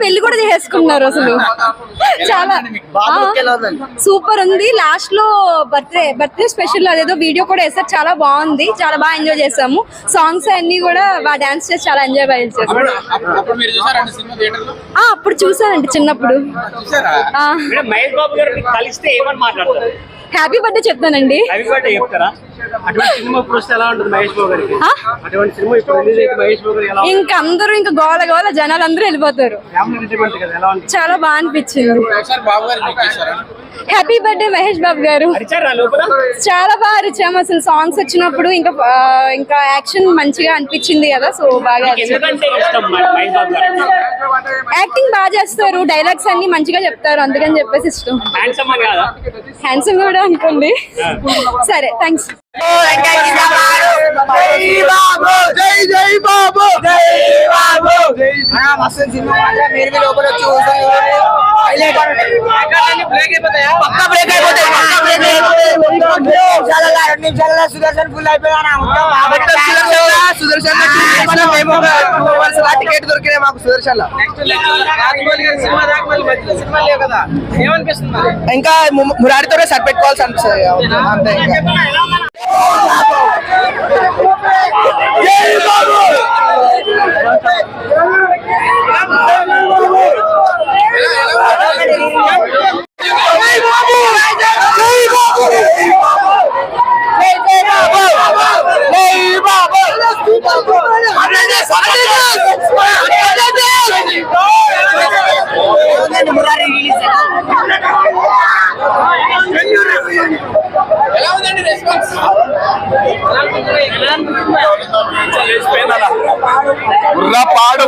పెళ్లి కూడా చేసుకున్నారు అసలు. చాలా సూపర్ ఉంది. లాస్ట్ లో బర్త్డే స్పెషల్ అదేదో వీడియో కూడా వేస్తారు, చాలా బాగుంది, చాలా బాగా ఎంజాయ్ చేసాము. సాంగ్స్ అన్ని కూడా బాగా డాన్స్ చేసి చాలా ఎంజాయ్ బాగా చేసాము. అప్పుడు చూసానండి చిన్నప్పుడు. హ్యాపీ బర్త్డే చెప్తానండి. ఇంకా అందరూ ఇంకా గోల గోల జనాలు అందరూ వెళ్ళిపోతారు. చాలా బాగా అనిపించింది. హ్యాపీ బర్త్డే మహేష్ బాబు గారు. చాలా బాగా అరిచాము అసలు. సాంగ్స్ వచ్చినప్పుడు ఇంకా యాక్షన్ మంచిగా అనిపించింది కదా, సో బాగా యాక్టింగ్ బాగా చేస్తారు, డైలాగ్స్ అన్ని మంచిగా చెప్తారు, అందుకని చెప్పేసి ఇష్టం. హ్యాండ్సమ్ కూడా అనుకోండి. సరే, థ్యాంక్స్. సుదర్శన్ ఫుల్ అయిపోయినా టికెట్ దొరికినా మాకు సుదర్శన్. ఇంకా మురారితోనే సెట్ పెట్టుకోవాల్సి అనిపిస్తుంది అంతే. పాడు